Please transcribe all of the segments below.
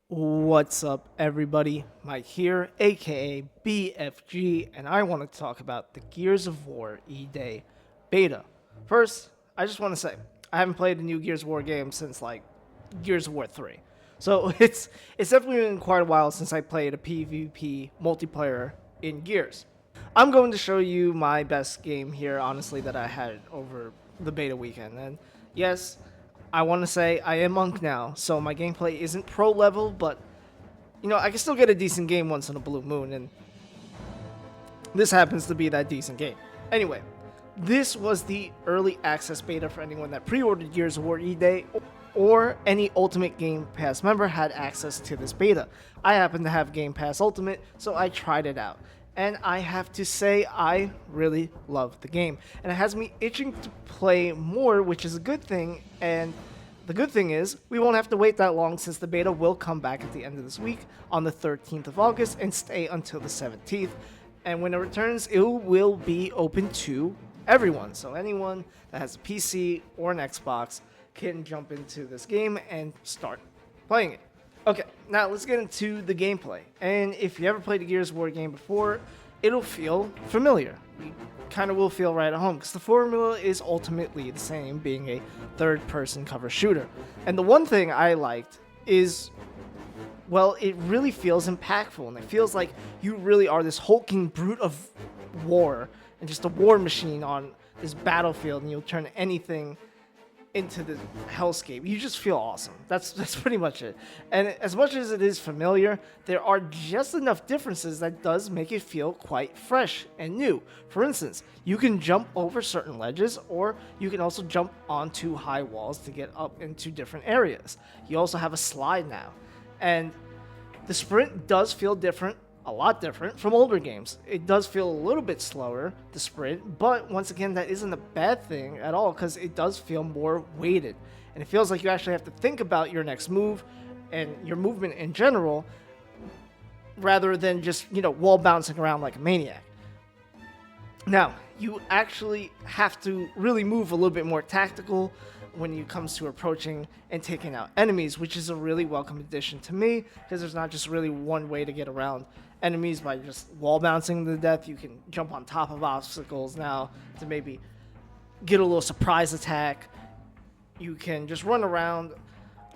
What's up, everybody? Mike here, aka BFG, and I want to talk about the Gears of War E-Day beta. First, I just want to say I haven't played a new Gears of War game since like Gears of War 3. So it's definitely been quite a while since I played a PvP multiplayer in Gears. I'm going to show you my best game here, honestly, that I had over the beta weekend. And yes, I want to say I am Monk now, so my gameplay isn't pro level, but I can still get a decent game once in a blue moon, and this happens to be that decent game. Anyway, this was the early access beta for anyone that pre-ordered Gears of War E-Day, or any Ultimate Game Pass member had access to this beta. I happen to have Game Pass Ultimate, so I tried it out. And I have to say, I really love the game. And it has me itching to play more, which is a good thing. And the good thing is, we won't have to wait that long since the beta will come back at the end of this week on the 13th of August and stay until the 17th. And when it returns, it will be open to everyone. So anyone that has a PC or an Xbox can jump into this game and start playing it. Okay, now let's get into the gameplay. And if you ever played a Gears of War game before, it'll feel familiar. You kind of will feel right at home because the formula is ultimately the same, being a third-person cover shooter. And the one thing I liked is, well, it really feels impactful, and it feels like you really are this hulking brute of war and just a war machine on this battlefield, and you'll turn anything into the hellscape. You just feel awesome. That's pretty much it. And as much as it is familiar, there are just enough differences that does make it feel quite fresh and new. For instance, you can jump over certain ledges, or you can also jump onto high walls to get up into different areas. You also have a slide now. And the sprint does feel different, a lot different from older games. It does feel a little bit slower, the sprint, but once again, that isn't a bad thing at all because it does feel more weighted. And it feels like you actually have to think about your next move and your movement in general rather than just, wall bouncing around like a maniac. Now, you actually have to really move a little bit more tactical when it comes to approaching and taking out enemies, which is a really welcome addition to me because there's not just really one way to get around enemies by just wall bouncing to death. You can jump on top of obstacles now to maybe get a little surprise attack. You can just run around,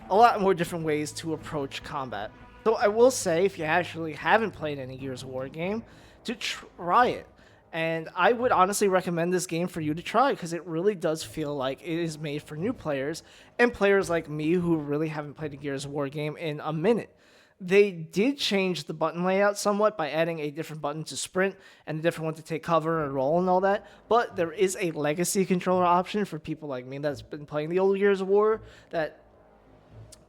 a lot more different ways to approach combat. So I will say, if you actually haven't played any Gears of War game, to try it. And I would honestly recommend this game for you to try because it really does feel like it is made for new players and players like me who really haven't played a Gears of War game in a minute. They did change the button layout somewhat by adding a different button to sprint and a different one to take cover and roll and all that. But there is a legacy controller option for people like me that's been playing the old Gears of War that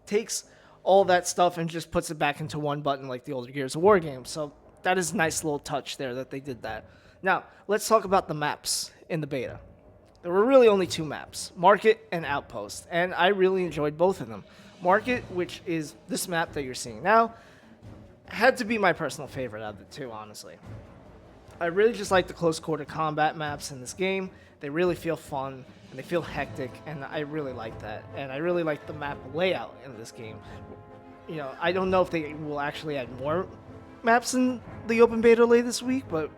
takes all that stuff and just puts it back into one button like the older Gears of War games. So that is a nice little touch there that they did that. Now, let's talk about the maps in the beta. There were really only two maps, Market and Outpost, and I really enjoyed both of them. Market, which is this map that you're seeing now, had to be my personal favorite out of the two, honestly. I really just like the close quarter combat maps in this game. They really feel fun and they feel hectic, and I really like that. And I really like the map layout in this game. I don't know if they will actually add more maps in the open beta later this week, but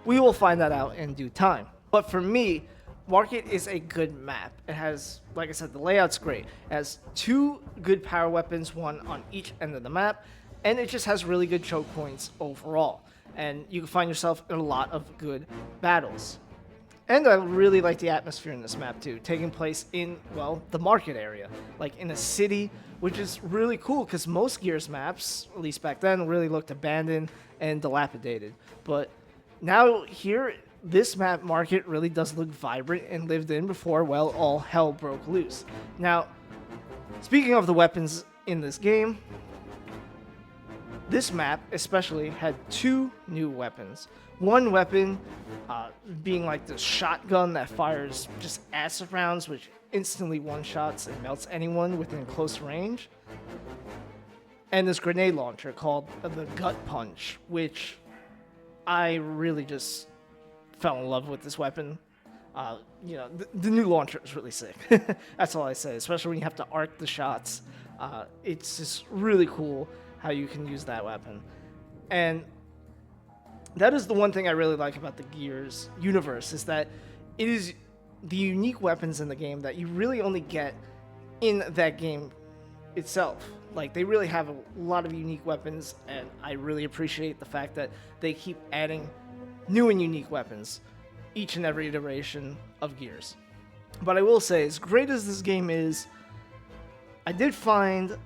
we will find that out in due time. But for me, Market is a good map. It has, like I said, the layout's great. It has two good power weapons, one on each end of the map, and it just has really good choke points overall. And you can find yourself in a lot of good battles. And I really like the atmosphere in this map too, taking place in, well, the market area, like in a city, which is really cool because most Gears maps, at least back then, really looked abandoned and dilapidated. But now here, this map market really does look vibrant and lived in before, well, all hell broke loose. Now, speaking of the weapons in this game, this map especially had two new weapons. One weapon being like the shotgun that fires just acid rounds, which instantly one-shots and melts anyone within close range. And this grenade launcher called the Gut Punch, which I really just fell in love with this weapon. The new launcher is really sick. That's all I say, especially when you have to arc the shots. It's just really cool how you can use that weapon. And that is the one thing I really like about the Gears universe, is that it is the unique weapons in the game that you really only get in that game itself. Like, they really have a lot of unique weapons, and I really appreciate the fact that they keep adding new and unique weapons each and every iteration of Gears. But I will say, as great as this game is, I did find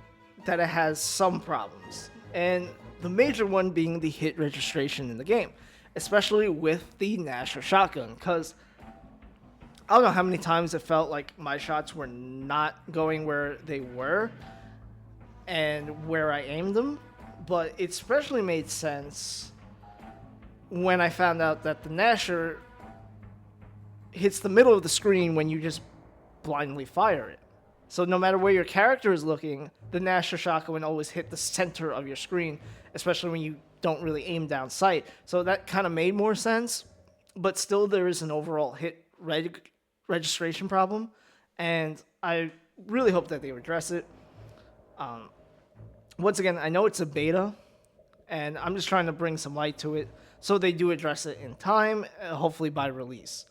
that it has some problems, and the major one being the hit registration in the game, especially with the Gnasher shotgun, because I don't know how many times it felt like my shots were not going where they were and where I aimed them, but it especially made sense when I found out that the Gnasher hits the middle of the screen when you just blindly fire it. So no matter where your character is looking, the Gnasher shotgun always hit the center of your screen, especially when you don't really aim down sight. So that kind of made more sense, but still there is an overall hit registration problem, and I really hope that they address it. Once again, I know it's a beta, and I'm just trying to bring some light to it, so they do address it in time, hopefully by release.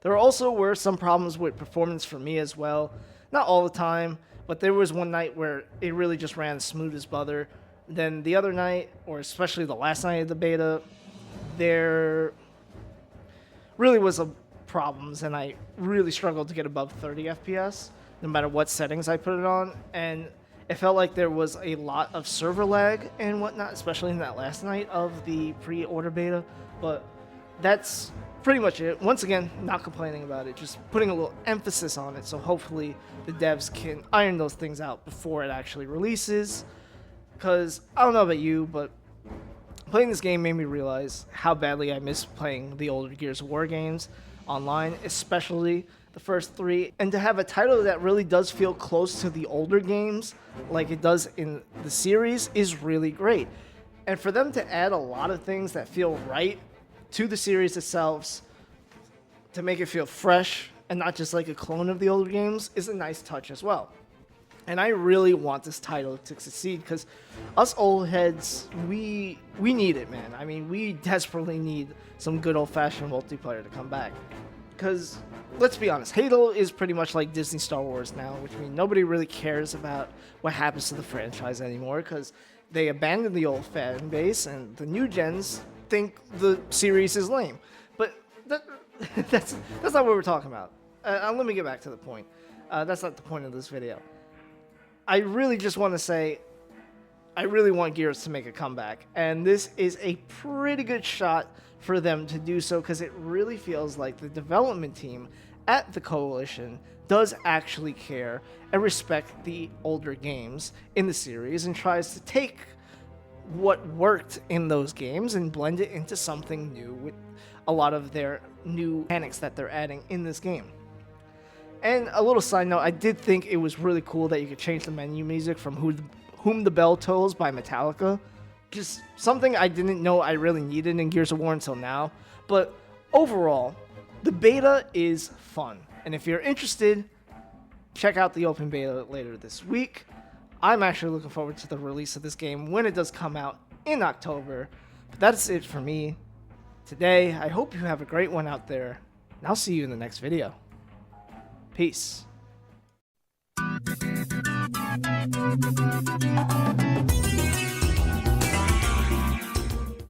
There also were some problems with performance for me as well. Not all the time, but there was one night where it really just ran smooth as butter. Then the other night, or especially the last night of the beta, there really was problems, and I really struggled to get above 30 FPS, no matter what settings I put it on, and it felt like there was a lot of server lag and whatnot, especially in that last night of the pre-order beta, but that's pretty much it. Once again, not complaining about it, just putting a little emphasis on it, so hopefully the devs can iron those things out before it actually releases, because I don't know about you, but playing this game made me realize how badly I miss playing the older Gears of War games online, especially the first three, and to have a title that really does feel close to the older games like it does in the series is really great. And for them to add a lot of things that feel right to the series itself, to make it feel fresh and not just like a clone of the older games, is a nice touch as well. And I really want this title to succeed, because us old heads, we need it, man. I mean, we desperately need some good old-fashioned multiplayer to come back. Because, let's be honest, Halo is pretty much like Disney Star Wars now, which means nobody really cares about what happens to the franchise anymore, because they abandoned the old fan base, and the new gens think the series is lame. But that's not what we're talking about. Let me get back to the point. That's not the point of this video. I really just want to say, I really want Gears to make a comeback, and this is a pretty good shot for them to do so, because it really feels like the development team at the Coalition does actually care and respect the older games in the series, and tries to take what worked in those games and blend it into something new with a lot of their new mechanics that they're adding in this game. And a little side note, I did think it was really cool that you could change the menu music from Whom the Bell Tolls by Metallica. Just something I didn't know I really needed in Gears of War until now. But overall, the beta is fun. And if you're interested, check out the open beta later this week. I'm actually looking forward to the release of this game when it does come out in October. But that's it for me today. I hope you have a great one out there, and I'll see you in the next video. Peace.